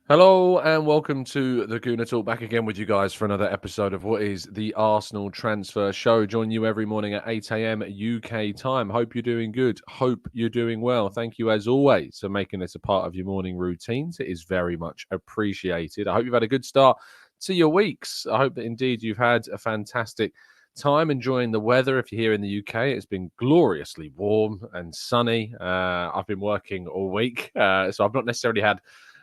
Hello and welcome to the Gooner Talk, back again with you guys for another episode of what is the Arsenal Transfer Show. Join you every morning at 8 a.m. UK time. Hope you're doing good. Hope you're doing well. Thank you as always for making this a part of your morning routines. It is very much appreciated. I hope you've had a good start to your weeks. I hope that indeed you've had a fantastic time enjoying the weather. If you're here in the UK, it's been gloriously warm and sunny. I've been working all week, so I've not necessarily had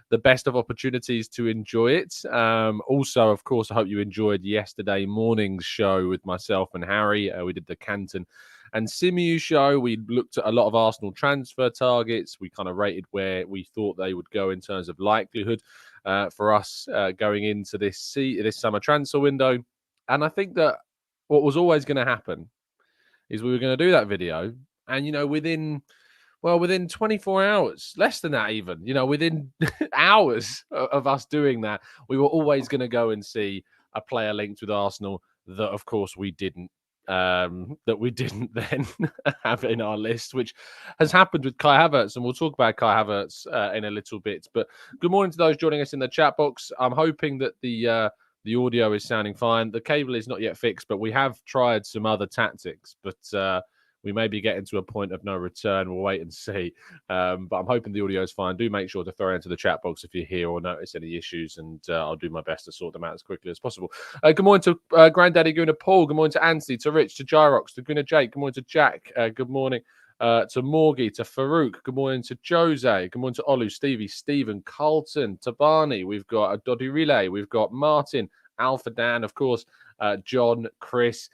the best of opportunities to enjoy it. Also, of course, I hope you enjoyed yesterday morning's show with myself and Harry. We did the Canton and Simeon show. We looked at a lot of Arsenal transfer targets. We kind of rated where we thought they would go in terms of likelihood for us going into this summer transfer window. And I think that what was always going to happen is we were going to do that video, and within 24 hours, less than that even, within hours of us doing that, we were always going to go and see a player linked with Arsenal that, of course, we didn't then have in our list, which has happened with Kai Havertz, and we'll talk about Kai Havertz in a little bit. But good morning to those joining us in the chat box. I'm hoping that the audio is sounding fine. The cable is not yet fixed, but we have tried some other tactics, but we may be getting to a point of no return. We'll wait and see. But I'm hoping the audio is fine. Do make sure to throw it into the chat box if you're here or notice any issues, and I'll do my best to sort them out as quickly as possible. Good morning to Granddaddy Gooner Paul. Good morning to Anthony, to Rich, to Gyrox, to Gooner Jake. Good morning to Jack. Good morning to Morgie, to Farouk. Good morning to Jose. Good morning to Olu, Stevie, Stephen, Carlton, to Barney. We've got a Doddy Relay. We've got Martin, Alpha Dan, of course, John, Chris,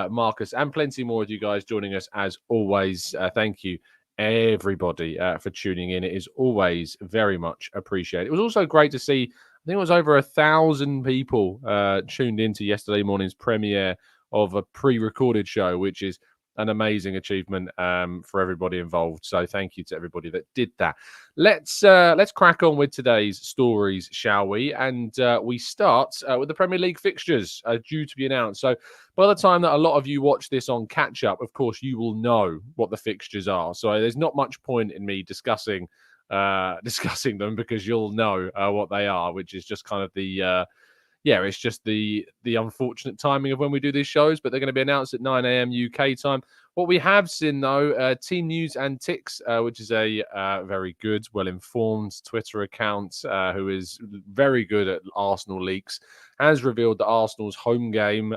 Marcus, and plenty more of you guys joining us as always. Thank you, everybody, for tuning in. It is always very much appreciated. It was also great to see, I think it was over 1,000 people tuned into yesterday morning's premiere of a pre-recorded show, which is an amazing achievement for everybody involved. So thank you to everybody that did that. Let's crack on with today's stories, shall we? And we start with the Premier League fixtures due to be announced. So by the time that a lot of you watch this on catch up, of course, you will know what the fixtures are. So there's not much point in me discussing them, because you'll know what they are, which is just kind of it's just the unfortunate timing of when we do these shows, but they're going to be announced at 9 a.m. UK time. What we have seen, though, Team News and Ticks, which is a very good, well-informed Twitter account who is very good at Arsenal leaks, has revealed that Arsenal's home game,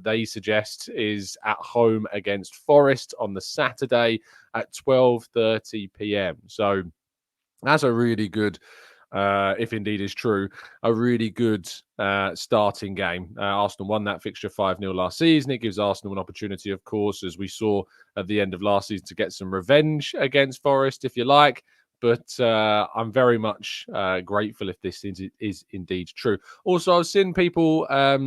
they suggest, is at home against Forest on the Saturday at 12:30 p.m. So that's a really good, if indeed is true, a really good starting game. Arsenal won that fixture 5-0 last season. It gives Arsenal an opportunity, of course, as we saw at the end of last season, to get some revenge against Forest, if you like. But I'm very much grateful if this is indeed true. Also, I've seen people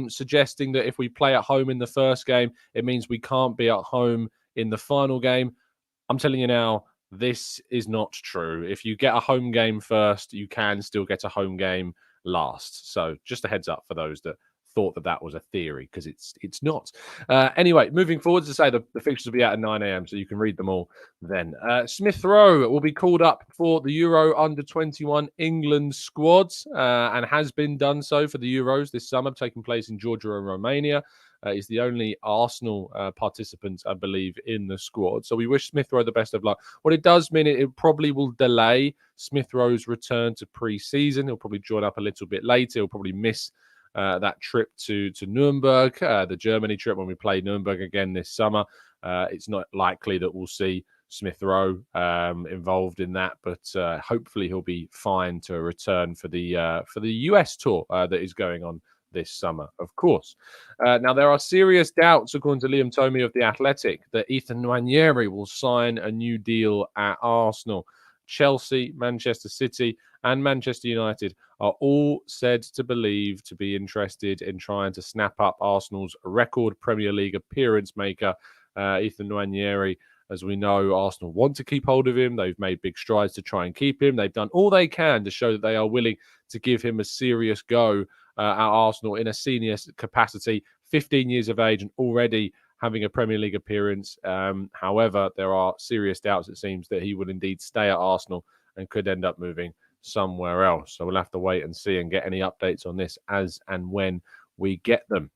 suggesting that if we play at home in the first game, it means we can't be at home in the final game. I'm telling you now, this is not true. If you get a home game first, you can still get a home game last. So just a heads up for those that thought that was a theory, because it's not. Anyway, moving forward, to say the fixtures will be out at 9 a.m, so you can read them all then. Smith Rowe will be called up for the Euro Under-21 England squads and has been done so for the Euros this summer, taking place in Georgia and Romania. He's the only Arsenal participant, I believe, in the squad. So we wish Smith Rowe the best of luck. What it does mean, it probably will delay Smith Rowe's return to pre-season. He'll probably join up a little bit later. He'll probably miss that trip to Nuremberg, the Germany trip, when we play Nuremberg again this summer. It's not likely that we'll see Smith Rowe involved in that, but hopefully he'll be fine to return for the US tour that is going on this summer, of course. Now, there are serious doubts, according to Liam Tomey of The Athletic, that Ethan Nwaneri will sign a new deal at Arsenal. Chelsea, Manchester City, and Manchester United are all said to believe to be interested in trying to snap up Arsenal's record Premier League appearance maker, Ethan Nwaneri. As we know, Arsenal want to keep hold of him. They've made big strides to try and keep him. They've done all they can to show that they are willing to give him a serious go at Arsenal in a senior capacity. 15 years of age and already having a Premier League appearance. However, there are serious doubts, it seems, that he would indeed stay at Arsenal and could end up moving somewhere else. So we'll have to wait and see and get any updates on this as and when we get them.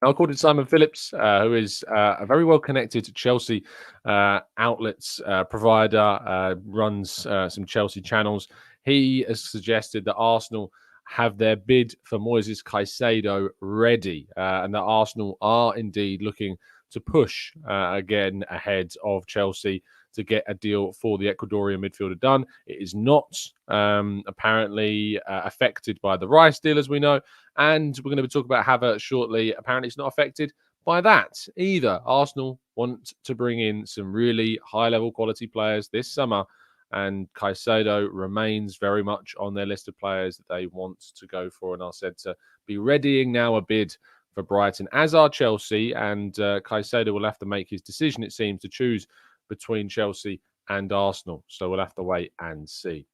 Now, according to Simon Phillips, who is a very well connected Chelsea outlets provider, runs some Chelsea channels, he has suggested that Arsenal have their bid for Moises Caicedo ready, and that Arsenal are indeed looking to push again ahead of Chelsea to get a deal for the Ecuadorian midfielder done. It is not apparently affected by the Rice deal, as we know, and we're going to be talking about Havertz shortly. Apparently, it's not affected by that either. Arsenal want to bring in some really high-level quality players this summer, and Caicedo remains very much on their list of players that they want to go for, and are said to be readying now a bid for Brighton, as are Chelsea, and Caicedo will have to make his decision, it seems, to choose between Chelsea and Arsenal. So we'll have to wait and see.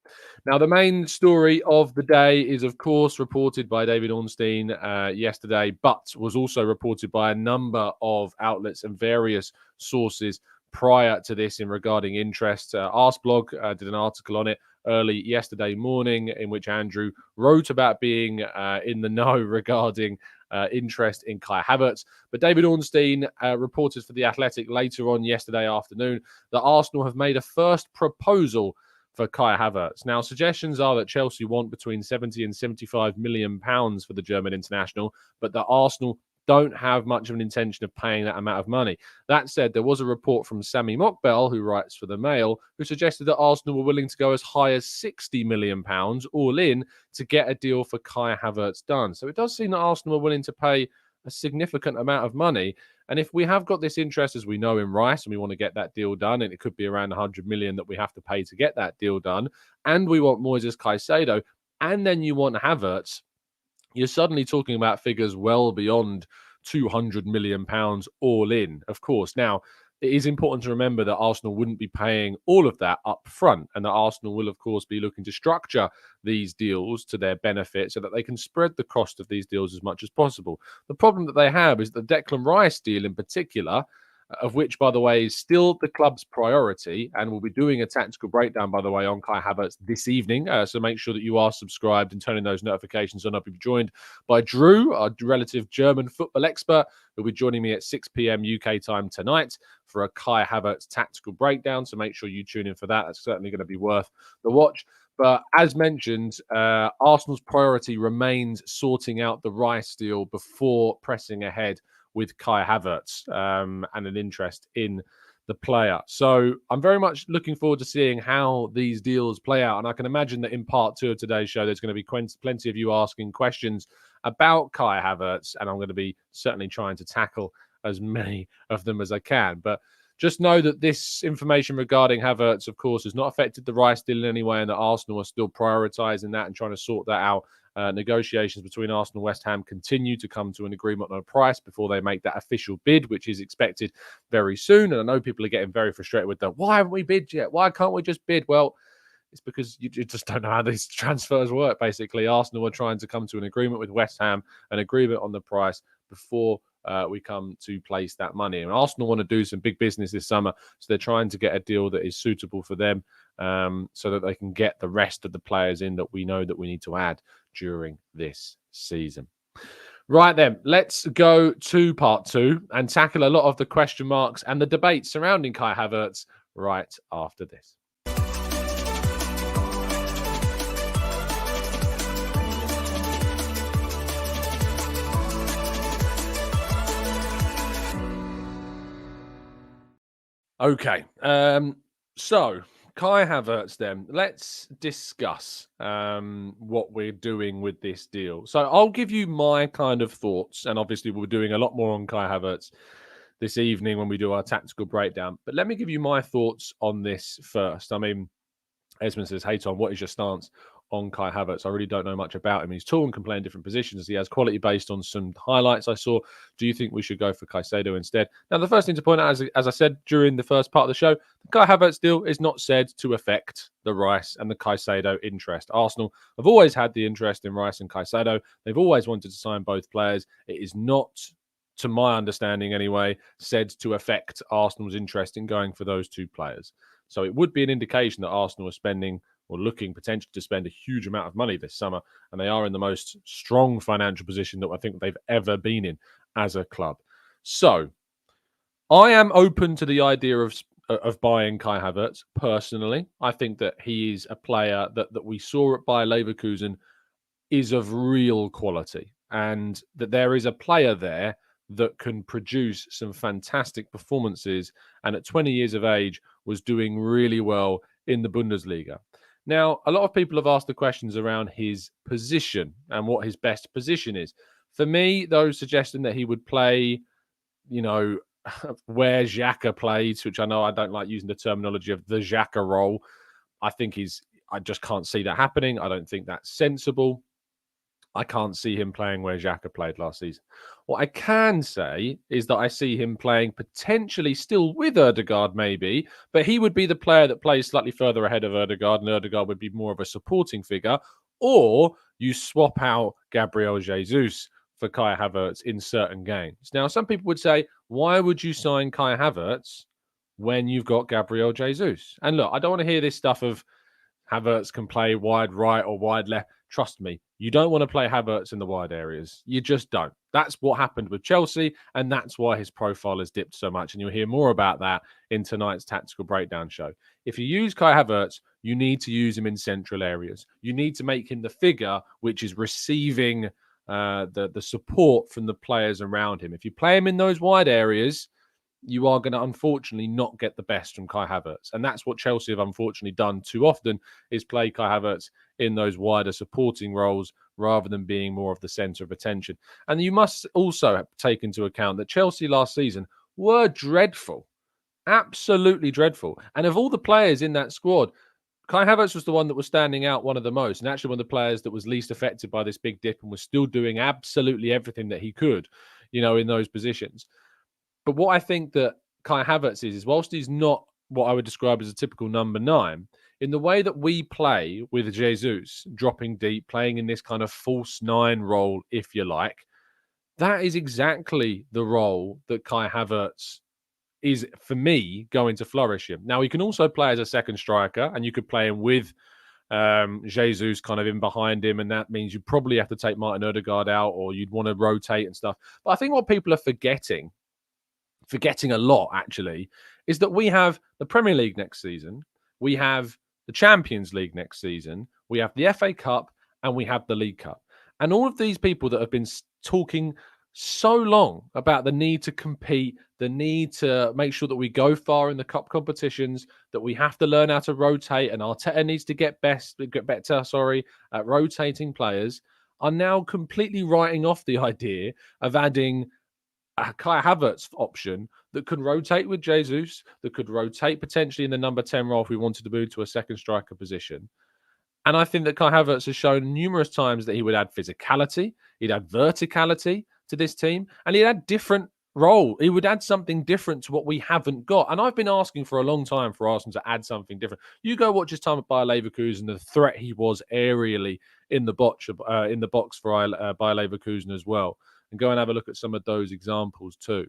Now, the main story of the day is, of course, reported by David Ornstein yesterday, but was also reported by a number of outlets and various sources prior to this in regarding interest. Arsblog did an article on it early yesterday morning in which Andrew wrote about being in the know regarding interest in Kai Havertz. But David Ornstein reported for The Athletic later on yesterday afternoon that Arsenal have made a first proposal for Kai Havertz. Now, suggestions are that Chelsea want between 70 and 75 million pounds for the German international, but that Arsenal don't have much of an intention of paying that amount of money. That said, there was a report from Sami Mokbel, who writes for the Mail, who suggested that Arsenal were willing to go as high as 60 million pounds all in to get a deal for Kai Havertz done. So it does seem that Arsenal are willing to pay a significant amount of money. And if we have got this interest, as we know, in Rice, and we want to get that deal done, and it could be around 100 million that we have to pay to get that deal done, and we want Moises Caicedo, and then you want Havertz, you're suddenly talking about figures well beyond 200 million pounds all in, of course. Now, it is important to remember that Arsenal wouldn't be paying all of that up front, and that Arsenal will, of course, be looking to structure these deals to their benefit so that they can spread the cost of these deals as much as possible. The problem that they have is the Declan Rice deal in particular, of which, by the way, is still the club's priority. And we'll be doing a tactical breakdown, by the way, on Kai Havertz this evening. So make sure that you are subscribed and turning those notifications on. I'll be joined by Drew, our relative German football expert, who'll be joining me at 6 p.m. UK time tonight for a Kai Havertz tactical breakdown. So make sure you tune in for that. That's certainly going to be worth the watch. But as mentioned, Arsenal's priority remains sorting out the Rice deal before pressing ahead with Kai Havertz and an interest in the player. So I'm very much looking forward to seeing how these deals play out. And I can imagine that in part 2 of today's show, there's going to be plenty of you asking questions about Kai Havertz, and I'm going to be certainly trying to tackle as many of them as I can. But just know that this information regarding Havertz, of course, has not affected the Rice deal in any way, and that Arsenal are still prioritising that and trying to sort that out. Negotiations between Arsenal and West Ham continue to come to an agreement on a price before they make that official bid, which is expected very soon. And I know people are getting very frustrated with that. Why haven't we bid yet? Why can't we just bid? Well, it's because you just don't know how these transfers work, basically. Arsenal are trying to come to an agreement with West Ham, an agreement on the price before we come to place that money. And Arsenal want to do some big business this summer, so they're trying to get a deal that is suitable for them, so that they can get the rest of the players in that we know that we need to add during this season. Right then, let's go to part 2 and tackle a lot of the question marks and the debate surrounding Kai Havertz right after this. Okay, so Kai Havertz then. Let's discuss what we're doing with this deal. So I'll give you my kind of thoughts, and obviously we're doing a lot more on Kai Havertz this evening when we do our tactical breakdown. But let me give you my thoughts on this first. I mean, Esmond says, hey, Tom, what is your stance on Kai Havertz? I really don't know much about him. He's tall and can play in different positions. He has quality based on some highlights I saw. Do you think we should go for Caicedo instead? Now, the first thing to point out, as I said during the first part of the show, the Kai Havertz deal is not said to affect the Rice and the Caicedo interest. Arsenal have always had the interest in Rice and Caicedo. They've always wanted to sign both players. It is not, to my understanding anyway, said to affect Arsenal's interest in going for those two players. So it would be an indication that Arsenal are spending or looking potentially to spend a huge amount of money this summer, and they are in the most strong financial position that I think they've ever been in as a club. So I am open to the idea of buying Kai Havertz personally. I think that he is a player that we saw at Bayer Leverkusen is of real quality, and that there is a player there that can produce some fantastic performances, and at 20 years of age was doing really well in the Bundesliga. Now, a lot of people have asked the questions around his position and what his best position is. For me, those suggesting that he would play, where Xhaka plays, which I know I don't like using the terminology of the Xhaka role. I just can't see that happening. I don't think that's sensible. I can't see him playing where Xhaka played last season. What I can say is that I see him playing potentially still with Ødegaard, maybe, but he would be the player that plays slightly further ahead of Ødegaard, and Ødegaard would be more of a supporting figure. Or you swap out Gabriel Jesus for Kai Havertz in certain games. Now, some people would say, why would you sign Kai Havertz when you've got Gabriel Jesus? And look, I don't want to hear this stuff of Havertz can play wide right or wide left. Trust me, you don't want to play Havertz in the wide areas. You just don't. That's what happened with Chelsea, and that's why his profile has dipped so much. And you'll hear more about that in tonight's Tactical Breakdown show. If you use Kai Havertz, you need to use him in central areas. You need to make him the figure which is receiving the support from the players around him. If you play him in those wide areas, you are going to unfortunately not get the best from Kai Havertz. And that's what Chelsea have unfortunately done too often, is play Kai Havertz in those wider supporting roles rather than being more of the centre of attention. And you must also take into account that Chelsea last season were dreadful, absolutely dreadful. And of all the players in that squad, Kai Havertz was the one that was standing out one of the most, and actually one of the players that was least affected by this big dip and was still doing absolutely everything that he could, in those positions. But what I think that Kai Havertz is whilst he's not what I would describe as a typical number 9, in the way that we play with Jesus, dropping deep, playing in this kind of false 9 role, if you like, that is exactly the role that Kai Havertz is, for me, going to flourish in. Now, he can also play as a second striker, and you could play him with Jesus kind of in behind him, and that means you probably have to take Martin Ødegaard out, or you'd want to rotate and stuff. But I think what people are forgetting a lot, actually, is that we have the Premier League next season, we have the Champions League next season, we have the FA Cup, and we have the League Cup. And all of these people that have been talking so long about the need to compete, the need to make sure that we go far in the cup competitions, that we have to learn how to rotate, and Arteta needs to get better at rotating players, are now completely writing off the idea of adding a Kai Havertz option that could rotate with Jesus, that could rotate potentially in the number 10 role if we wanted to move to a second striker position. And I think that Kai Havertz has shown numerous times that he would add physicality, he'd add verticality to this team, and he'd add different role. He would add something different to what we haven't got. And I've been asking for a long time for Arsenal to add something different. You go watch his time at Bayer Leverkusen, the threat he was aerially in the box for Bayer Leverkusen as well. And go and have a look at some of those examples too.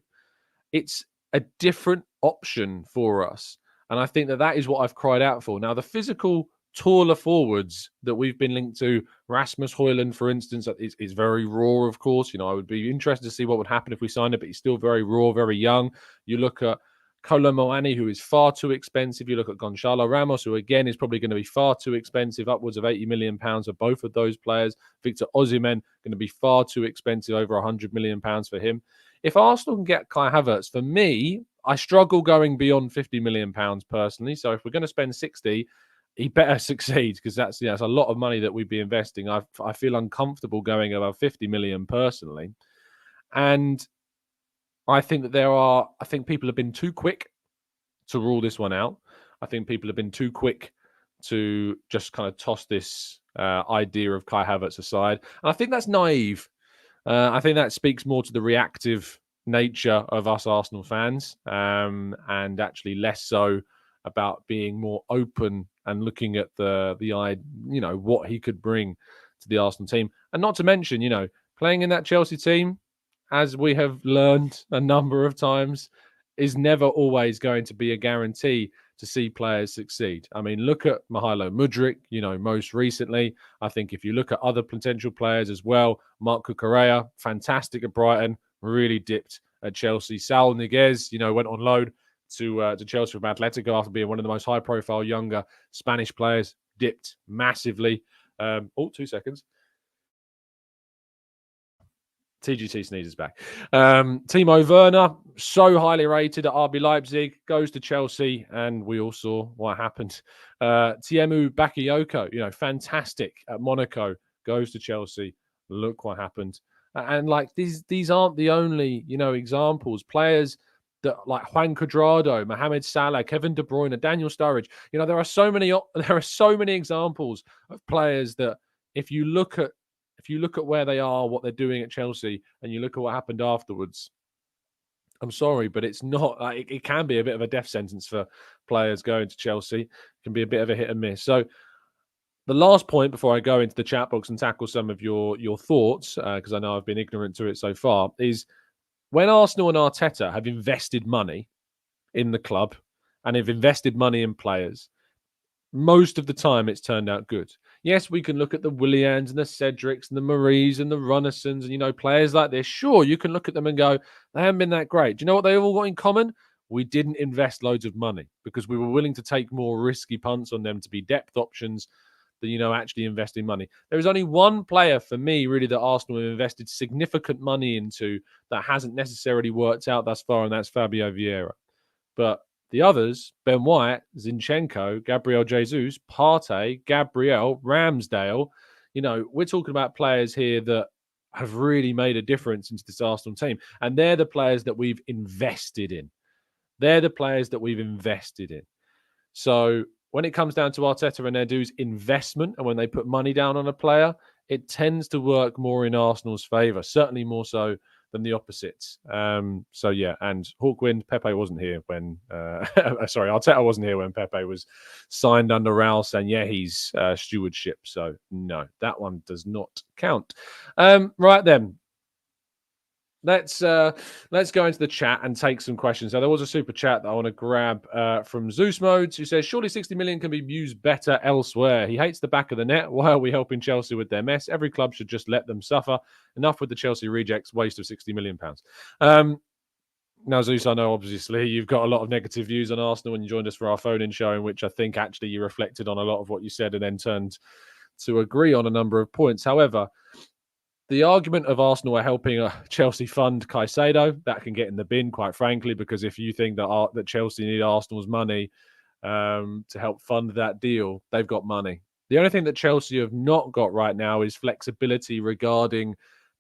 It's a different option for us. And I think that is what I've cried out for. Now, the physical, taller forwards that we've been linked to, Rasmus Højlund, for instance, is very raw, of course. I would be interested to see what would happen if we signed it, but he's still very raw, very young. You look at Kolo Muani, who is far too expensive. You look at Gonçalo Ramos, who again is probably going to be far too expensive, upwards of £80 million for both of those players. Victor Osimhen, going to be far too expensive, over £100 million for him. If Arsenal can get Kai Havertz, for me, I struggle going beyond £50 million personally. So if we're going to spend 60, he better succeed, because that's a lot of money that we'd be investing. I feel uncomfortable going above 50 million personally. And I think that people have been too quick to rule this one out. I think people have been too quick to just kind of toss this idea of Kai Havertz aside. And I think that's naive. I think that speaks more to the reactive nature of us Arsenal fans, and actually less so about being more open and looking at what he could bring to the Arsenal team. And not to mention, playing in that Chelsea team, as we have learned a number of times, is never always going to be a guarantee to see players succeed. I mean, look at Mihajlo Mudryk, most recently. I think if you look at other potential players as well, Marc Cucurella, fantastic at Brighton, really dipped at Chelsea. Saul Niguez, went on loan to Chelsea from Atletico after being one of the most high-profile younger Spanish players, dipped massively. 2 seconds. TGT sneezes back. Timo Werner, so highly rated at RB Leipzig, goes to Chelsea, and we all saw what happened. Tiémoué Bakayoko, fantastic at Monaco, goes to Chelsea. Look what happened. And like these aren't the only, examples. Players that like Juan Cuadrado, Mohamed Salah, Kevin De Bruyne, Daniel Sturridge. There are so many examples of players that if you look at where they are, what they're doing at Chelsea, and you look at what happened afterwards, I'm sorry, but it's not like it can be a bit of a death sentence for players going to Chelsea. It can be a bit of a hit and miss. So the last point before I go into the chat box and tackle some of your thoughts, because I know I've been ignorant to it so far, is when Arsenal and Arteta have invested money in the club and have invested money in players, most of the time it's turned out good. Yes, we can look at the Willians and the Cedrics and the Maries and the Runnersons and, players like this. Sure, you can look at them and go, they haven't been that great. Do you know what they all got in common? We didn't invest loads of money because we were willing to take more risky punts on them to be depth options than, actually investing money. There is only one player for me, really, that Arsenal have invested significant money into that hasn't necessarily worked out thus far, and that's Fabio Vieira. But the others, Ben White, Zinchenko, Gabriel Jesus, Partey, Gabriel, Ramsdale, we're talking about players here that have really made a difference into this Arsenal team. And they're the players that we've invested in. So when it comes down to Arteta and Edu's investment and when they put money down on a player, it tends to work more in Arsenal's favour, certainly more so than the opposites. So yeah, and Hawkwind, Pepe wasn't here when Arteta wasn't here when Pepe was signed under Raul Sanyehi's stewardship. So no, that one does not count. Right then. Let's go into the chat and take some questions. Now, there was a super chat that I want to grab from Zeus Modes, who says, surely 60 million can be used better elsewhere. He hates the back of the net. Why are we helping Chelsea with their mess? Every club should just let them suffer. Enough with the Chelsea rejects, waste of 60 million pounds. Now, Zeus, I know, obviously, you've got a lot of negative views on Arsenal when you joined us for our phone-in show, in which I think actually you reflected on a lot of what you said and then turned to agree on a number of points. However, the argument of Arsenal are helping Chelsea fund Caicedo, that can get in the bin, quite frankly, because if you think that Chelsea need Arsenal's money to help fund that deal, they've got money. The only thing that Chelsea have not got right now is flexibility regarding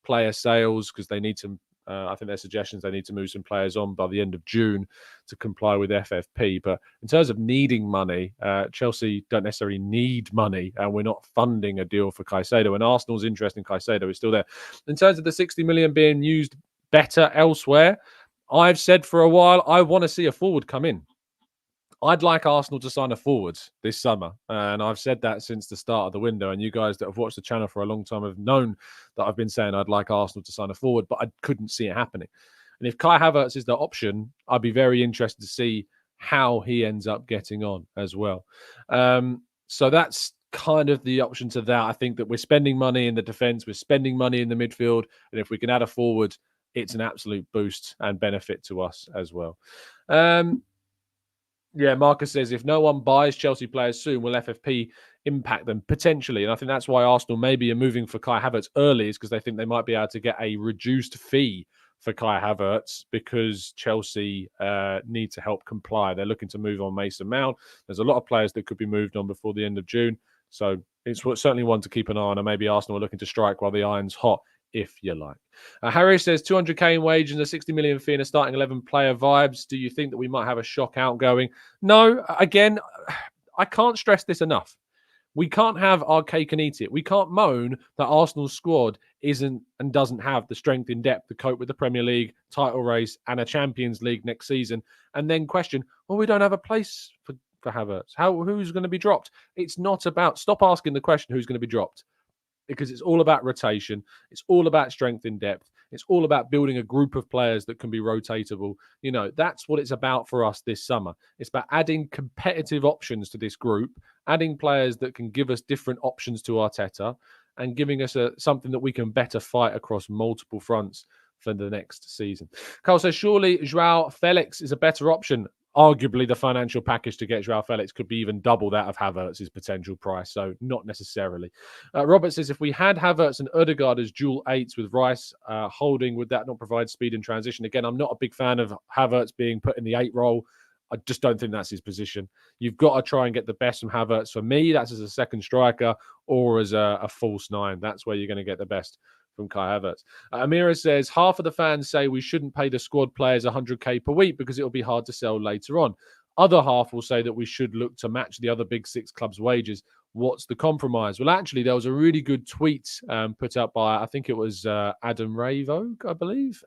player sales, because they need to, I think their suggestions, they need to move some players on by the end of June to comply with FFP. But in terms of needing money, Chelsea don't necessarily need money, and we're not funding a deal for Caicedo. And Arsenal's interest in Caicedo is still there. In terms of the 60 million being used better elsewhere, I've said for a while, I want to see a forward come in. I'd like Arsenal to sign a forward this summer. And I've said that since the start of the window. And you guys that have watched the channel for a long time have known that I've been saying I'd like Arsenal to sign a forward, but I couldn't see it happening. And if Kai Havertz is the option, I'd be very interested to see how he ends up getting on as well. So that's kind of the option to that. I think that we're spending money in the defence, we're spending money in the midfield. And if we can add a forward, it's an absolute boost and benefit to us as well. Yeah, Marcus says, if no one buys Chelsea players soon, will FFP impact them? Potentially. And I think that's why Arsenal maybe are moving for Kai Havertz early, is because they think they might be able to get a reduced fee for Kai Havertz because Chelsea need to help comply. They're looking to move on Mason Mount. There's a lot of players that could be moved on before the end of June. So it's certainly one to keep an eye on, and maybe Arsenal are looking to strike while the iron's hot, if you like. Harry says 200k in wage and a 60 million fee and a starting 11 player vibes. Do you think that we might have a shock outgoing? No, again, I can't stress this enough. We can't have our cake and eat it. We can't moan that Arsenal's squad isn't and doesn't have the strength in depth to cope with the Premier League title race and a Champions League next season, and then question, well, we don't have a place for Havertz. Who's going to be dropped? It's not about, stop asking the question who's going to be dropped, because it's all about rotation. It's all about strength in depth. It's all about building a group of players that can be rotatable. That's what it's about for us this summer. It's about adding competitive options to this group, adding players that can give us different options to Arteta, and giving us something that we can better fight across multiple fronts for the next season. Carl says, surely Joao Felix is a better option. Arguably, the financial package to get Joao Felix could be even double that of Havertz's potential price, so not necessarily. Robert says, if we had Havertz and Odegaard as dual eights with Rice holding, would that not provide speed in transition? Again, I'm not a big fan of Havertz being put in the 8 role. I just don't think that's his position. You've got to try and get the best from Havertz. For me, that's as a second striker or as a false 9. That's where you're going to get the best from Kai Havertz. Amira says, half of the fans say we shouldn't pay the squad players 100k per week because it'll be hard to sell later on. Other half will say that we should look to match the other big 6 clubs' wages. What's the compromise? Well, actually, there was a really good tweet put up by, I think it was Adam Rayvogue, I believe.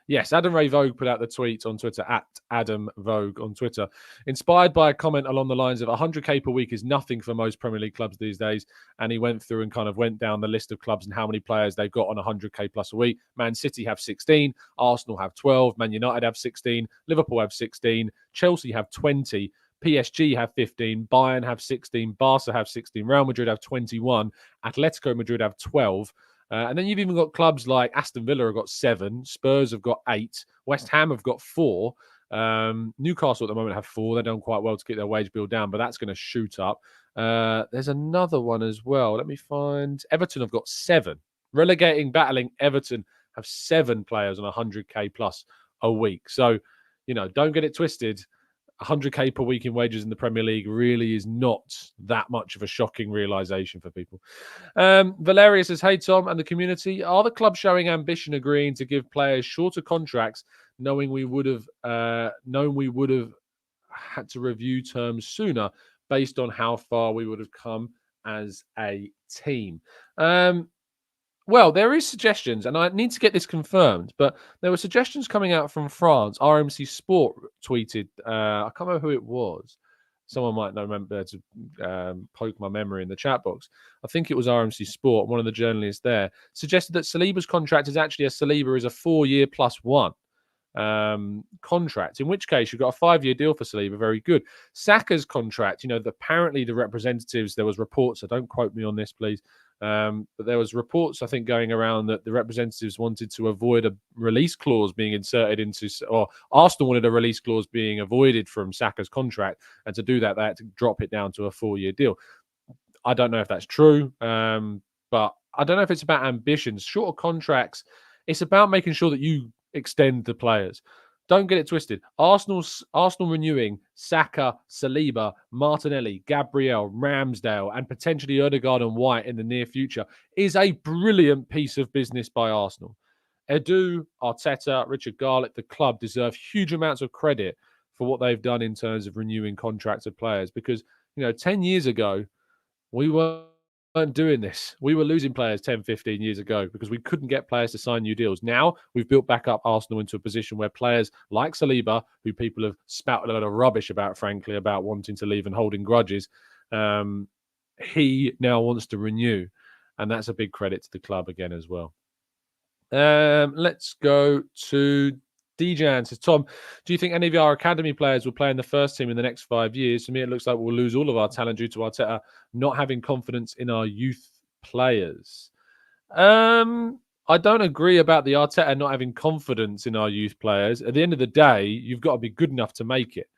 Yes, Adam Ray Vogue put out the tweet on Twitter, at Adam Vogue on Twitter, inspired by a comment along the lines of 100k per week is nothing for most Premier League clubs these days. And he went through and kind of went down the list of clubs and how many players they've got on 100k plus a week. Man City have 16, Arsenal have 12, Man United have 16, Liverpool have 16, Chelsea have 20, PSG have 15, Bayern have 16, Barca have 16, Real Madrid have 21, Atletico Madrid have 12. And then you've even got clubs like Aston Villa have got 7, Spurs have got 8, West Ham have got 4, Newcastle at the moment have 4. They've done quite well to keep their wage bill down, but that's going to shoot up. There's another one as well. Let me find. Everton have got 7. Battling Everton have 7 players on 100k plus a week. So, don't get it twisted. 100k per week in wages in the Premier League really is not that much of a shocking realization for people. Valeria says, hey, Tom and the community, are the club showing ambition agreeing to give players shorter contracts, knowing we would have had to review terms sooner based on how far we would have come as a team? Well, there is suggestions, and I need to get this confirmed, but there were suggestions coming out from France. RMC Sport tweeted, I can't remember who it was. Someone might not remember to poke my memory in the chat box. I think it was RMC Sport, one of the journalists there, suggested that Saliba's contract is actually Saliba is a 4-year plus 1 contract, in which case you've got a 5-year deal for Saliba. Very good. Saka's contract, apparently the representatives, there was reports, so don't quote me on this, please. But there was reports, I think, going around that the representatives wanted to avoid a release clause being inserted into, or Arsenal wanted a release clause being avoided from Saka's contract, and to do that, they had to drop it down to a 4-year deal. I don't know if that's true, but I don't know if it's about ambitions. Shorter contracts, it's about making sure that you extend the players. Don't get it twisted. Arsenal renewing Saka, Saliba, Martinelli, Gabriel, Ramsdale, and potentially Odegaard and White in the near future is a brilliant piece of business by Arsenal. Edu, Arteta, Richard Garlick, the club deserve huge amounts of credit for what they've done in terms of renewing contracts of players. Because, 10 years ago, we weren't doing this. We were losing players 10, 15 years ago because we couldn't get players to sign new deals. Now we've built back up Arsenal into a position where players like Saliba, who people have spouted a lot of rubbish about, frankly, about wanting to leave and holding grudges, he now wants to renew. And that's a big credit to the club again as well. Let's go to Dejan. Says, Tom, do you think any of our academy players will play in the first team in the next 5 years? To me, it looks like we'll lose all of our talent due to Arteta not having confidence in our youth players. I don't agree about the Arteta not having confidence in our youth players. At the end of the day, you've got to be good enough to make it.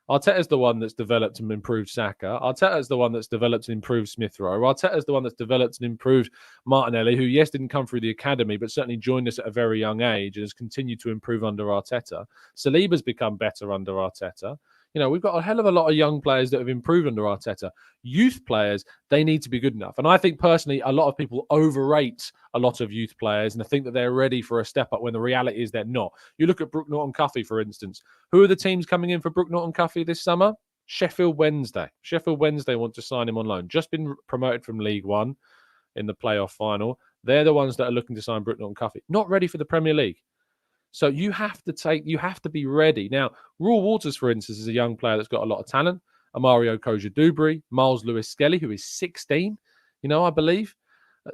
Arteta's the one that's developed and improved Saka. Arteta's the one that's developed and improved Smith Rowe. Arteta's the one that's developed and improved Martinelli, who, yes, didn't come through the academy, but certainly joined us at a very young age and has continued to improve under Arteta. Saliba's become better under Arteta. We've got a hell of a lot of young players that have improved under Arteta. Youth players, they need to be good enough. And I think personally, a lot of people overrate a lot of youth players and think that they're ready for a step up when the reality is they're not. You look at Brook Norton-Cuffy, for instance. Who are the teams coming in for Brook Norton-Cuffy this summer? Sheffield Wednesday. Sheffield Wednesday want to sign him on loan. Just been promoted from League One in the playoff final. They're the ones that are looking to sign Brook Norton-Cuffy. Not ready for the Premier League. So you have to be ready. Now, Raw Waters, for instance, is a young player that's got a lot of talent. Amario Koja-Dubry, Miles Lewis-Skelly, who is 16, I believe.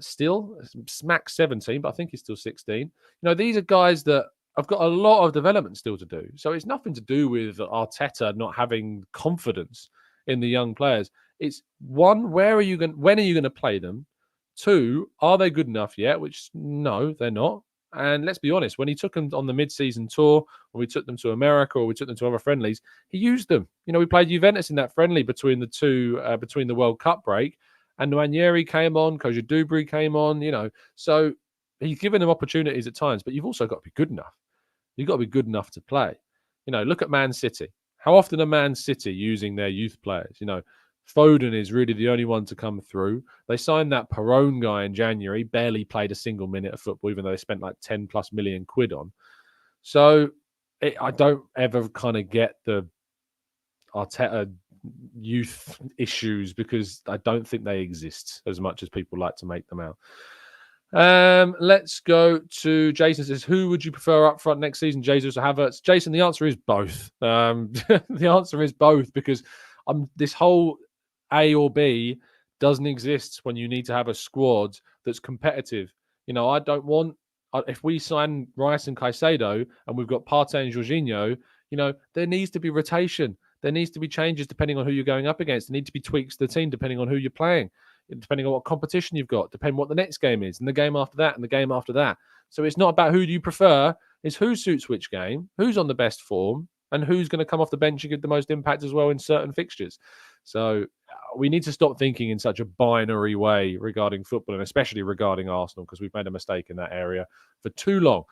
Still, max 17, but I think he's still 16. You know, these are guys that have got a lot of development still to do. So it's nothing to do with Arteta not having confidence in the young players. It's one, when are you going to play them? Two, are they good enough yet? Which, no, they're not. And let's be honest, when he took them on the mid-season tour, or we took them to America, or we took them to other friendlies, he used them. You know, we played Juventus in that friendly between the two, between the World Cup break, and Nwaneri came on, Koja Dubry came on, you know. So he's given them opportunities at times, but you've also got to be good enough. You've got to be good enough to play. You know, look at Man City. How often are Man City using their youth players? You know, Foden is really the only one to come through. They signed that Perone guy in January, barely played a single minute of football, even though they spent like 10 plus million quid on. So I don't ever kind of get the Arteta youth issues, because I don't think they exist as much as people like to make them out. Let's go to Jason. Says, who would you prefer up front next season, Jesus or Havertz? Jason, the answer is both. The answer is both, because this whole A or B doesn't exist when you need to have a squad that's competitive. You know, I don't want, if we sign Rice and Caicedo and we've got Partey and Jorginho, you know, there needs to be rotation. There needs to be changes depending on who you're going up against. There need to be tweaks to the team depending on who you're playing, depending on what competition you've got, depending on what the next game is, and the game after that, and the game after that. So it's not about who do you prefer, it's who suits which game, who's on the best form, and who's going to come off the bench and get the most impact as well in certain fixtures. So we need to stop thinking in such a binary way regarding football, and especially regarding Arsenal, because we've made a mistake in that area for too long.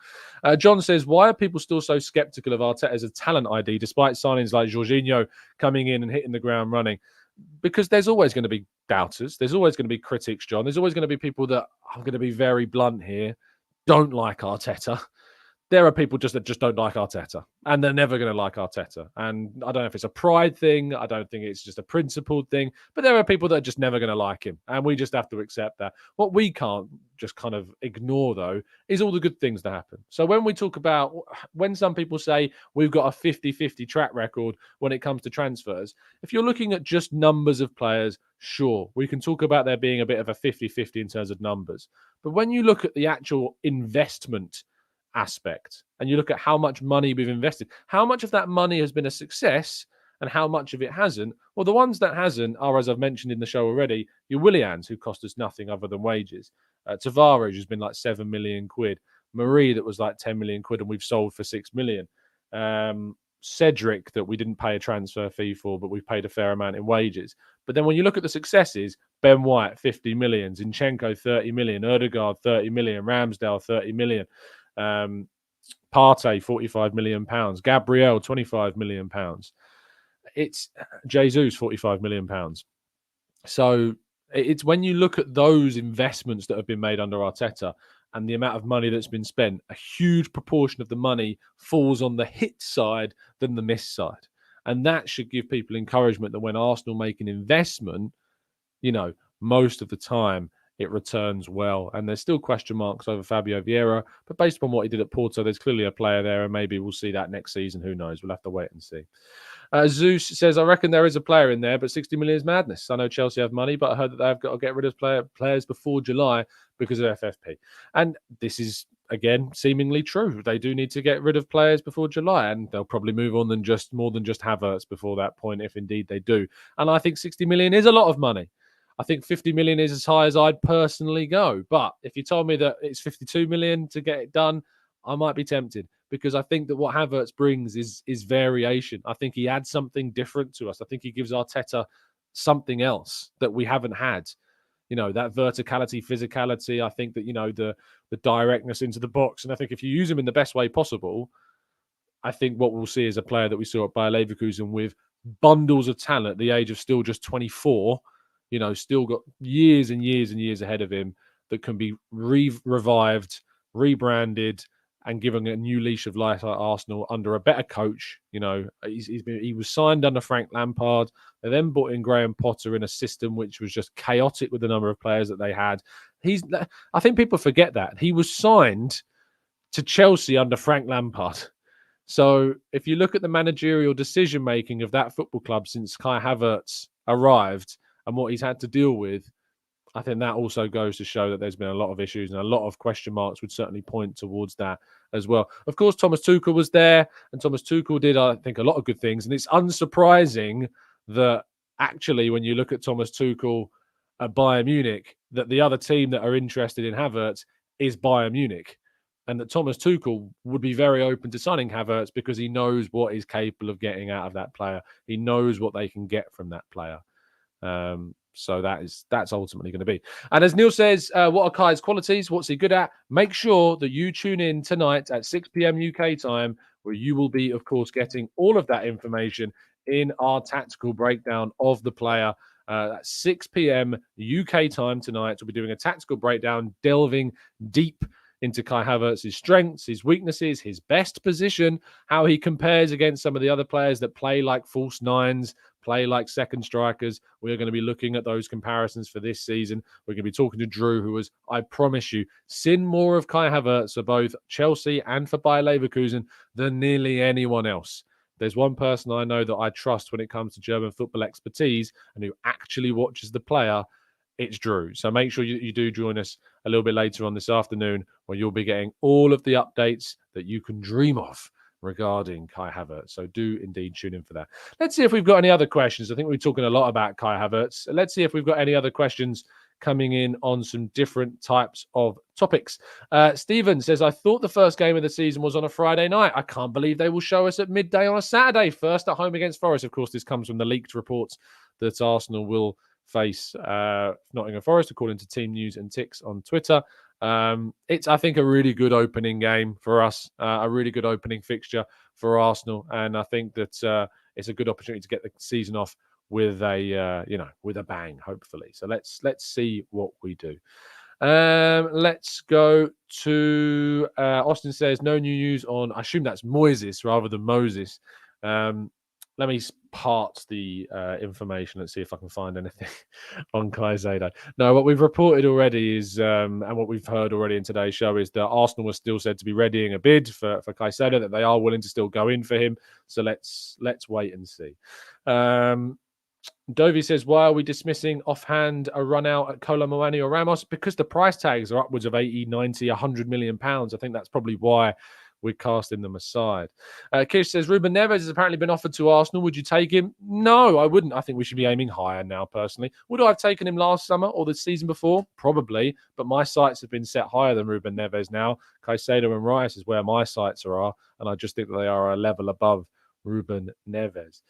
John says, why are people still so skeptical of Arteta as a talent ID, despite signings like Jorginho coming in and hitting the ground running? Because there's always going to be doubters. There's always going to be critics, John. There's always going to be people that, I'm going to be very blunt here, don't like Arteta. There are people that just don't like Arteta, and they're never going to like Arteta. And I don't know if it's a pride thing. I don't think it's just a principled thing, but there are people that are just never going to like him, and we just have to accept that. What we can't just kind of ignore, though, is all the good things that happen. So when we talk about, when some people say we've got a 50-50 track record when it comes to transfers, if you're looking at just numbers of players, sure, we can talk about there being a bit of a 50-50 in terms of numbers. But when you look at the actual investment aspect and you look at how much money we've invested, how much of that money has been a success and how much of it hasn't, well, the ones that hasn't are, as I've mentioned in the show already, your Willians, who cost us nothing other than wages, Tavares, who's been like 7 million quid, Marie, that was like 10 million quid and we've sold for 6 million, Cedric, that we didn't pay a transfer fee for but we've paid a fair amount in wages. But then when you look at the successes, Ben White 50 million, Zinchenko 30 million, Erdegaard 30 million, Ramsdale 30 million, Partey 45 million pounds, Gabriel 25 million pounds, it's Jesus 45 million pounds. So it's when you look at those investments that have been made under Arteta and the amount of money that's been spent, a huge proportion of the money falls on the hit side than the miss side. And that should give people encouragement that when Arsenal make an investment, you know, most of the time it returns well. And there's still question marks over Fabio Vieira, but based upon what he did at Porto, there's clearly a player there, and maybe we'll see that next season. Who knows? We'll have to wait and see. Zeus says, I reckon there is a player in there, but 60 million is madness. I know Chelsea have money, but I heard that they've got to get rid of players before July because of FFP. And this is, again, seemingly true. They do need to get rid of players before July, and they'll probably move on more than just Havertz before that point, if indeed they do. And I think 60 million is a lot of money. I think 50 million is as high as I'd personally go. But if you told me that it's 52 million to get it done, I might be tempted, because I think that what Havertz brings is variation. I think he adds something different to us. I think he gives Arteta something else that we haven't had. You know, that verticality, physicality. I think that, you know, the directness into the box. And I think if you use him in the best way possible, I think what we'll see is a player that we saw at Bayer Leverkusen with bundles of talent at the age of still just 24, you know, still got years and years and years ahead of him that can be revived, rebranded, and given a new leash of life at Arsenal under a better coach. You know, he was signed under Frank Lampard. They then brought in Graham Potter in a system which was just chaotic with the number of players that they had. I think people forget that. He was signed to Chelsea under Frank Lampard. So if you look at the managerial decision-making of that football club since Kai Havertz arrived and what he's had to deal with, I think that also goes to show that there's been a lot of issues, and a lot of question marks would certainly point towards that as well. Of course, Thomas Tuchel was there, and Thomas Tuchel did, I think, a lot of good things. And it's unsurprising that actually, when you look at Thomas Tuchel at Bayern Munich, that the other team that are interested in Havertz is Bayern Munich. And that Thomas Tuchel would be very open to signing Havertz because he knows what he's capable of getting out of that player. He knows what they can get from that player. So that's ultimately going to be. And as Neil says, what are Kai's qualities? What's he good at? Make sure that you tune in tonight at 6 p.m. UK time, where you will be, of course, getting all of that information in our tactical breakdown of the player. At 6 p.m. UK time tonight, we'll be doing a tactical breakdown, delving deep into Kai Havertz's strengths, his weaknesses, his best position, how he compares against some of the other players that play like false nines, play like second strikers. We're going to be looking at those comparisons for this season. We're going to be talking to Drew, who has, I promise you, seen more of Kai Havertz for both Chelsea and for Bayer Leverkusen than nearly anyone else. There's one person I know that I trust when it comes to German football expertise and who actually watches the player. It's Drew. So make sure you do join us a little bit later on this afternoon, where you'll be getting all of the updates that you can dream of regarding Kai Havertz. So do indeed tune in for that. Let's see if we've got any other questions. I think we're talking a lot about Kai Havertz. Let's see if we've got any other questions coming in on some different types of topics. Stephen says, I thought the first game of the season was on a Friday night. I can't believe they will show us at midday on a Saturday, first at home against Forest. Of course, this comes from the leaked reports that Arsenal will face Nottingham Forest, according to Team News and Ticks on Twitter. It's, I think, a really good opening game for us, a really good opening fixture for Arsenal, and I think that it's a good opportunity to get the season off with a with a bang, hopefully. So let's see what we do. Let's go to Austin says no new news on. I assume that's Moises rather than Moses. Let me part the information and see if I can find anything on Caicedo. No, what we've reported already is, and what we've heard already in today's show is that Arsenal was still said to be readying a bid for Caicedo, that they are willing to still go in for him. So let's wait and see. Dovey says, why are we dismissing offhand a run out at Kolo Muani or Ramos? Because the price tags are upwards of 80, 90, 100 million pounds. I think that's probably why we're casting them aside. Kish says, Ruben Neves has apparently been offered to Arsenal. Would you take him? No, I wouldn't. I think we should be aiming higher now, personally. Would I have taken him last summer or the season before? Probably. But my sights have been set higher than Ruben Neves now. Caicedo and Rice is where my sights are. And I just think that they are a level above Ruben Neves.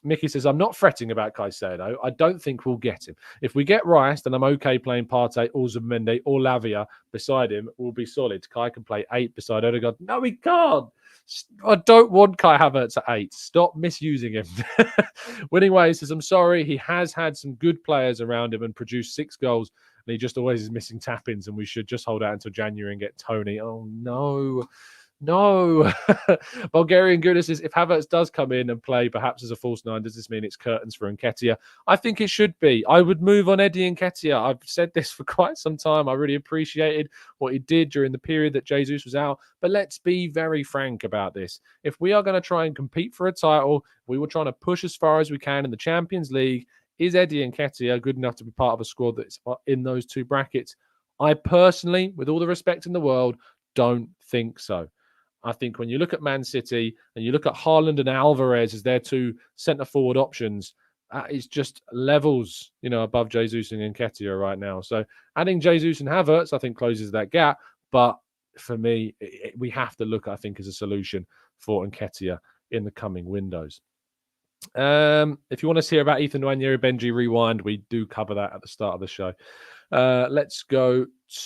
Mickey says, I'm not fretting about Caicedo. I don't think we'll get him. If we get Rice, then I'm okay playing Partey or Zubimendi or Lavia beside him. We'll be solid. Kai can play 8 beside Odegaard. No, he can't. I don't want Kai Havertz at 8. Stop misusing him. Winning Way says, I'm sorry. He has had some good players around him and produced 6 goals. And he just always is missing tap-ins. And we should just hold out until January and get Tony. Oh, no. No. Bulgarian Gooner says, if Havertz does come in and play perhaps as a false 9, does this mean it's curtains for Nketiah? I think it should be. I would move on Eddie Nketiah. I've said this for quite some time. I really appreciated what he did during the period that Jesus was out. But let's be very frank about this. If we are going to try and compete for a title, we were trying to push as far as we can in the Champions League. Is Eddie Nketiah good enough to be part of a squad that's in those 2 brackets? I personally, with all the respect in the world, don't think so. I think when you look at Man City and you look at Haaland and Alvarez as their 2 centre-forward options, it's just levels, above Jesus and Nketiah right now. So adding Jesus and Havertz, I think, closes that gap. But for me, we have to look, I think, as a solution for Nketiah in the coming windows. If you want to hear about Ethan Nwaneri, Benji Rewind, we do cover that at the start of the show. Let's go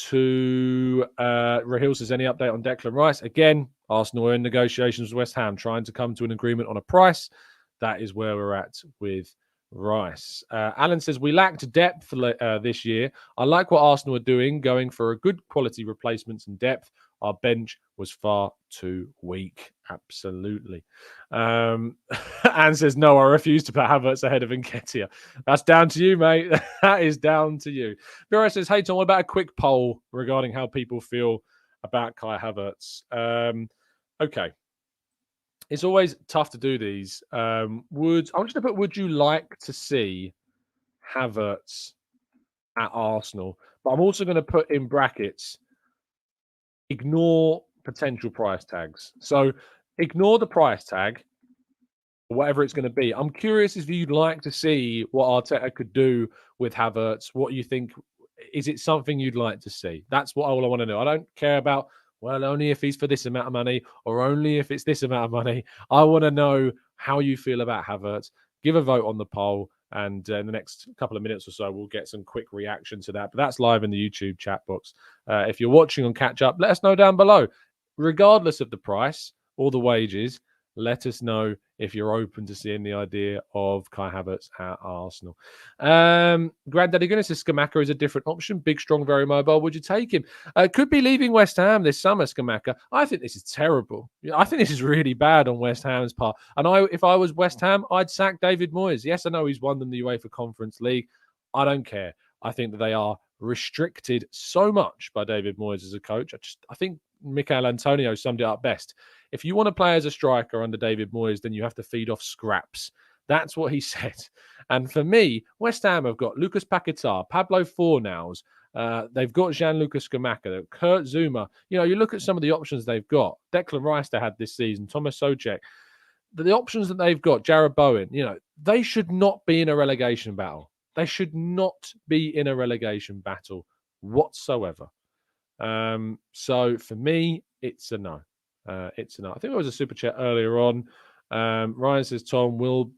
to Rahil says, any update on Declan Rice? Again, Arsenal are in negotiations with West Ham, trying to come to an agreement on a price. That is where we're at with Rice. Alan says, we lacked depth this year. I like what Arsenal are doing, going for a good quality replacements and depth. Our bench was far too weak. Absolutely. Anne says, no, I refuse to put Havertz ahead of Nketiah. That's down to you, mate. That is down to you. Vera says, hey, Tom, what about a quick poll regarding how people feel about Kai Havertz? Okay. It's always tough to do these. I want you to put, would you like to see Havertz at Arsenal. But I'm also going to put in brackets, ignore potential price tags. So ignore the price tag, whatever it's going to be. I'm curious if you'd like to see what Arteta could do with Havertz. What you think? Is it something you'd like to see? That's what all I want to know. I don't care about, well, only if he's for this amount of money or only if it's this amount of money. I want to know how you feel about Havertz. Give a vote on the poll. And in the next couple of minutes or so, we'll get some quick reaction to that. But that's live in the YouTube chat box. If you're watching on Catch Up, let us know down below. Regardless of the price or the wages, let us know if you're open to seeing the idea of Kai Havertz at Arsenal. Granddaddy Gooner says Scamacca is a different option. Big, strong, very mobile. Would you take him? Could be leaving West Ham this summer, Scamacca. I think this is terrible. I think this is really bad on West Ham's part. And if I was West Ham, I'd sack David Moyes. Yes, I know he's won them the UEFA Conference League. I don't care. I think that they are restricted so much by David Moyes as a coach. I think Mikel Antonio summed it up best. If you want to play as a striker under David Moyes, then you have to feed off scraps. That's what he said. And for me, West Ham have got Lucas Paquetá, Pablo Fornals. They've got Gianluca Scamacca, Kurt Zuma. You look at some of the options they've got. Declan Rice they had this season, Thomas Soucek. The options that they've got, Jared Bowen, they should not be in a relegation battle. They should not be in a relegation battle whatsoever. So for me, it's a no. It's a no. I think there was a super chat earlier on. Ryan says Tom will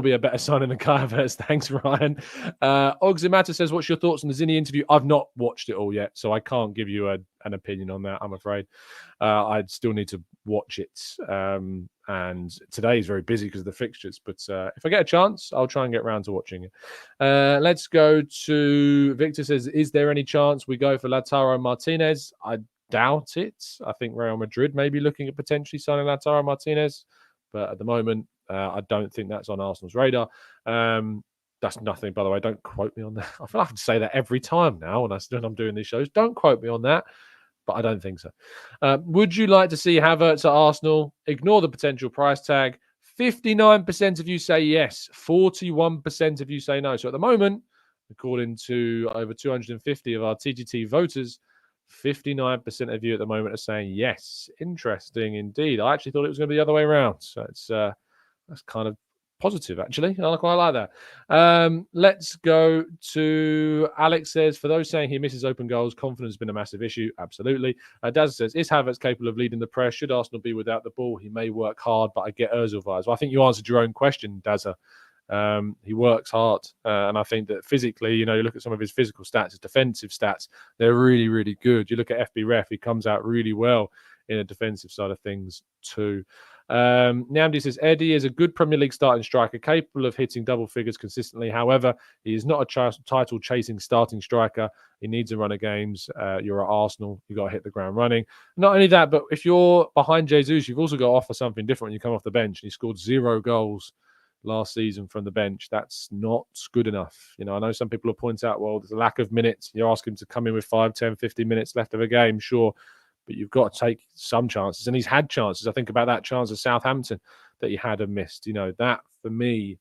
be a better signing than Kai Havertz. Thanks, Ryan. Ogzimata says, what's your thoughts on the Zinni interview? I've not watched it all yet, so I can't give you an opinion on that, I'm afraid. I'd still need to watch it. And today is very busy because of the fixtures. But if I get a chance, I'll try and get around to watching it. Let's go to Victor says, is there any chance we go for Lautaro Martinez? I doubt it. I think Real Madrid may be looking at potentially signing Lautaro Martinez. But at the moment, I don't think that's on Arsenal's radar. That's nothing, by the way. Don't quote me on that. I feel like I have to say that every time now when I'm doing these shows. Don't quote me on that, but I don't think so. Would you like to see Havertz at Arsenal? Ignore the potential price tag. 59% of you say yes. 41% of you say no. So at the moment, according to over 250 of our TGT voters, 59% of you at the moment are saying yes. Interesting indeed. I actually thought it was going to be the other way around. So that's kind of positive, actually. I quite like that. Let's go to Alex says, for those saying he misses open goals, confidence has been a massive issue. Absolutely. Daz says, is Havertz capable of leading the press? Should Arsenal be without the ball? He may work hard, but I get Ozil vibes. Well, I think you answered your own question, Dazza. He works hard, and I think that physically, you look at some of his physical stats, his defensive stats, they're really, really good. You look at FB Ref, he comes out really well in a defensive side of things too. Nyamdi says, Eddie is a good Premier League starting striker, capable of hitting double figures consistently. However, he is not a title-chasing starting striker. He needs a run of games. You're at Arsenal. You've got to hit the ground running. Not only that, but if you're behind Jesus, you've also got to offer something different when you come off the bench. He scored 0 goals last season from the bench. That's not good enough. I know some people will point out, well, there's a lack of minutes. You're asking him to come in with 5, 10, 15 minutes left of a game, sure. But you've got to take some chances. And he's had chances. I think about that chance at Southampton that he had and missed. That for me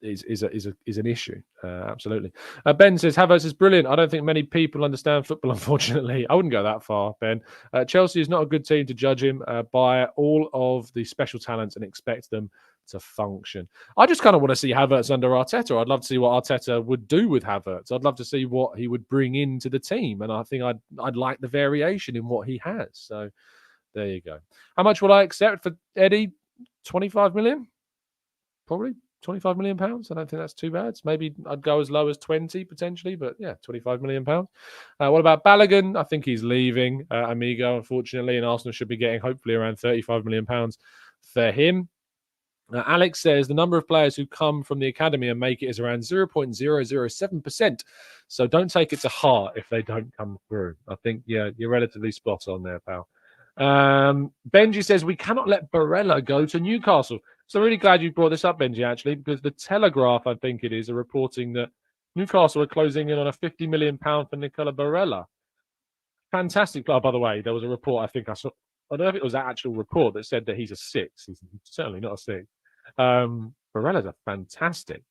is an issue. Absolutely. Ben says, Havertz is brilliant. I don't think many people understand football, unfortunately. I wouldn't go that far, Ben. Chelsea is not a good team to judge him by all of the special talents and expect them to function. I just kind of want to see Havertz under Arteta. I'd love to see what Arteta would do with Havertz. I'd love to see what he would bring into the team. And I think I'd like the variation in what he has. So there you go. How much will I accept for Eddie? 25 million? Probably. 25 million pounds. I don't think that's too bad. Maybe I'd go as low as 20 potentially, but yeah, 25 million pounds. What about Balogun? I think he's leaving Amigo, unfortunately, and Arsenal should be getting hopefully around 35 million pounds for him. Alex says the number of players who come from the academy and make it is around 0.007%. So don't take it to heart if they don't come through. I think, yeah, you're relatively spot on there, pal. Benji says we cannot let Barella go to Newcastle. So I'm really glad you brought this up, Benji, actually, because the Telegraph, I think it is, are reporting that Newcastle are closing in on a £50 million for Nicola Barella. Fantastic player, by the way. There was a report, I think I saw. I don't know if it was an actual report that said that he's a 6. He's certainly not a 6. Barella's a fantastic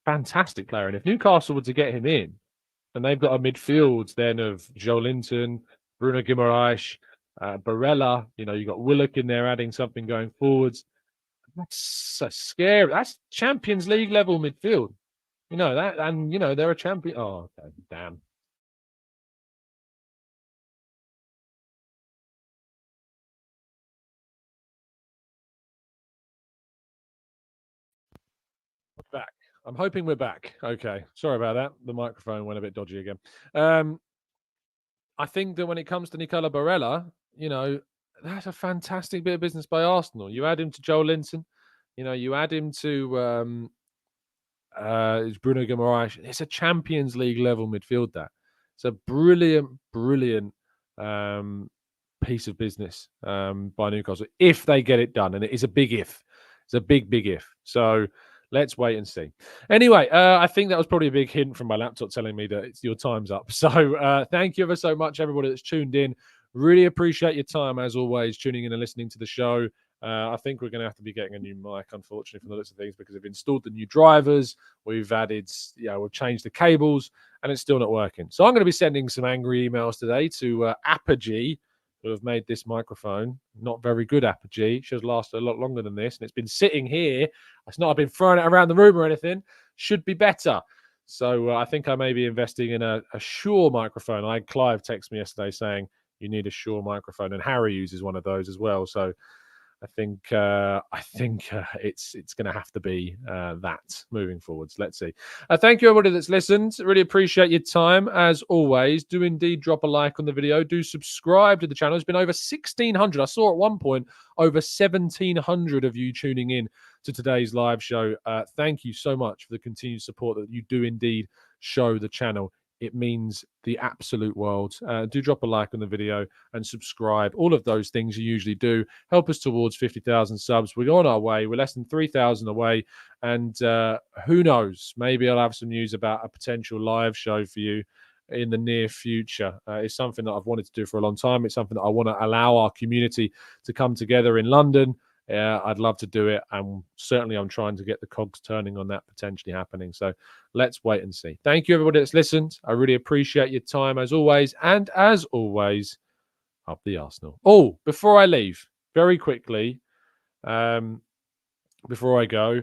fantastic player. And if Newcastle were to get him in, and they've got a midfield then of Joelinton, Bruno Guimaraes, Barella. You know, you got Willock in there adding something going forwards. That's so scary. That's Champions League level midfield. You know that, and you know they're a champion. Oh, okay, damn. We're back. I'm hoping we're back. Okay, sorry about that. The microphone went a bit dodgy again. Um, I think that when it comes to Nicola Barella, you know, that's a fantastic bit of business by Arsenal. You add him to Joe Linton, you know, you add him to it's Bruno Guimaraes. It's a Champions League level midfield. That it's a brilliant, brilliant piece of business by Newcastle if they get it done, and it is a big if. It's a big, big if. So let's wait and see. Anyway, I think that was probably a big hint from my laptop telling me that your time's up. So thank you ever so much, everybody that's tuned in. Really appreciate your time, as always, tuning in and listening to the show. I think we're going to have to be getting a new mic, unfortunately, from the looks of things, because we've installed the new drivers. We've added, we've changed the cables, and it's still not working. So I'm going to be sending some angry emails today to Apogee, who have made this microphone. Not very good, Apogee. Should have lasted a lot longer than this, and it's been sitting here. It's not I've been throwing it around the room or anything. Should be better. So I think I may be investing in a Shure microphone. I had Clive text me yesterday saying you need a Shure microphone, and Harry uses one of those as well. So I think it's going to have to be that moving forwards. Let's see. Thank you, everybody that's listened. Really appreciate your time. As always, do indeed drop a like on the video. Do subscribe to the channel. There's been over 1,600. I saw at one point over 1,700 of you tuning in to today's live show. Thank you so much for the continued support that you do indeed show the channel. It means the absolute world. Do drop a like on the video and subscribe. All of those things you usually do help us towards 50,000 subs. We're on our way. We're less than 3,000 away. And who knows? Maybe I'll have some news about a potential live show for you in the near future. It's something that I've wanted to do for a long time. It's something that I want to allow our community to come together in London. I'd love to do it, and certainly I'm trying to get the cogs turning on that potentially happening. So let's wait and see. Thank you, everybody that's listened. I really appreciate your time, as always. And as always, up the Arsenal. Oh, before I leave, very quickly, before I go,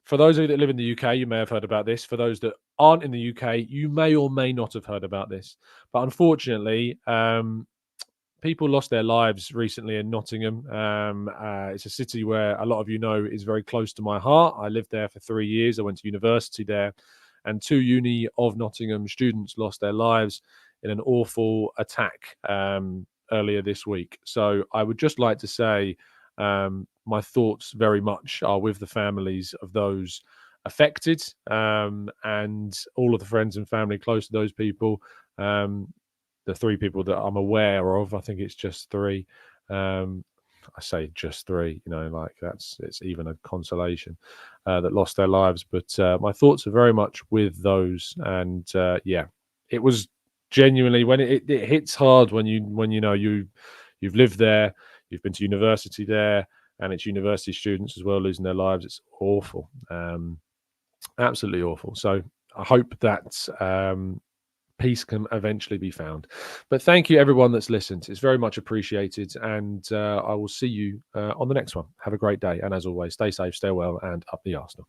for those of you that live in the UK, you may have heard about this. For those that aren't in the UK, you may or may not have heard about this. But unfortunately, people lost their lives recently in Nottingham. It's a city where a lot of you know is very close to my heart. I lived there for 3 years. I went to university there, and 2 Uni of Nottingham students lost their lives in an awful attack earlier this week. So I would just like to say my thoughts very much are with the families of those affected and all of the friends and family close to those people. The 3 people that I'm aware of, I think it's just 3. I say just 3, like it's even a consolation that lost their lives. But my thoughts are very much with those. And it was genuinely when it hits hard when you know you've lived there, you've been to university there, and it's university students as well losing their lives. It's awful, absolutely awful. So I hope that peace can eventually be found. But thank you, everyone that's listened. It's very much appreciated. And I will see you on the next one. Have a great day. And as always, stay safe, stay well, and up the Arsenal.